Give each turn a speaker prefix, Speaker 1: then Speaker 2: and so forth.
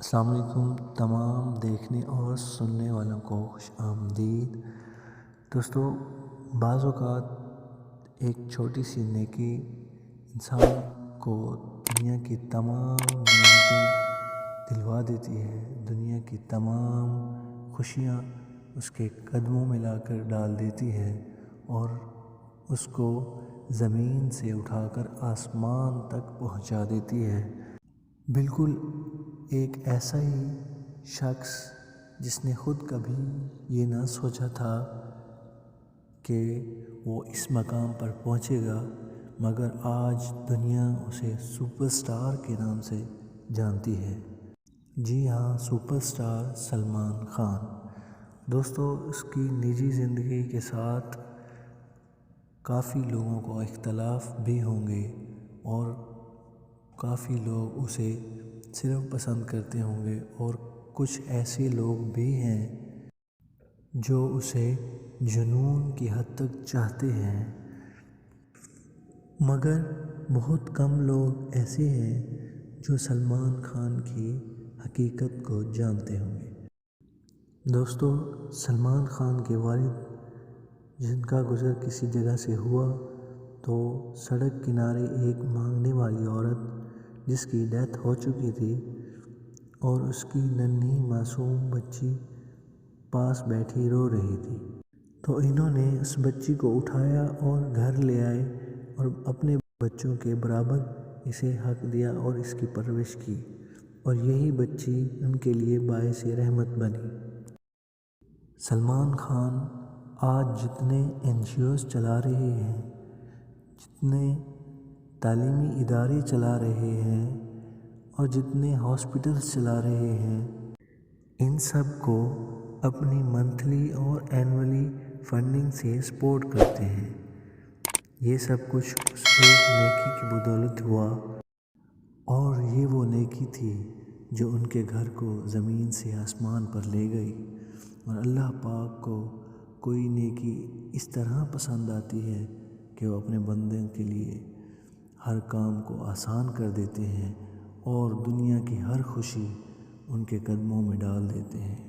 Speaker 1: السلام علیکم تمام دیکھنے اور سننے والوں کو خوش آمدید۔ دوستو، بعض اوقات ایک چھوٹی سی نیکی انسان کو دنیا کی تمام نعمتیں دلوا دیتی ہے، دنیا کی تمام خوشیاں اس کے قدموں میں لا کر ڈال دیتی ہے اور اس کو زمین سے اٹھا کر آسمان تک پہنچا دیتی ہے۔ بالکل ایک ایسا ہی شخص جس نے خود کبھی یہ نہ سوچا تھا کہ وہ اس مقام پر پہنچے گا، مگر آج دنیا اسے سپر سٹار کے نام سے جانتی ہے۔ جی ہاں، سپر سٹار سلمان خان۔ دوستو، اس کی نجی زندگی کے ساتھ کافی لوگوں کو اختلاف بھی ہوں گے اور کافی لوگ اسے صرف پسند کرتے ہوں گے اور کچھ ایسے لوگ بھی ہیں جو اسے جنون کی حد تک چاہتے ہیں، مگر بہت کم لوگ ایسے ہیں جو سلمان خان کی حقیقت کو جانتے ہوں گے۔ دوستو، سلمان خان کے والد جن کا گزر کسی جگہ سے ہوا تو سڑک کنارے ایک مانگنے والی عورت جس کی ڈیتھ ہو چکی تھی اور اس کی ننھی معصوم بچی پاس بیٹھی رو رہی تھی، تو انہوں نے اس بچی کو اٹھایا اور گھر لے آئے اور اپنے بچوں کے برابر اسے حق دیا اور اس کی پرورش کی، اور یہی بچی ان کے لیے باعث رحمت بنی۔ سلمان خان آج جتنے NGOs چلا رہے ہیں، جتنے تعلیمی ادارے چلا رہے ہیں اور جتنے ہاسپٹلس چلا رہے ہیں، ان سب کو اپنی منتھلی اور اینولی فنڈنگ سے سپورٹ کرتے ہیں۔ یہ سب کچھ اس ایک نیکی کی بدولت ہوا، اور یہ وہ نیکی تھی جو ان کے گھر کو زمین سے آسمان پر لے گئی۔ اور اللہ پاک کو کوئی نیکی اس طرح پسند آتی ہے کہ وہ اپنے بندوں کے لیے ہر کام کو آسان کر دیتے ہیں اور دنیا کی ہر خوشی ان کے قدموں میں ڈال دیتے ہیں۔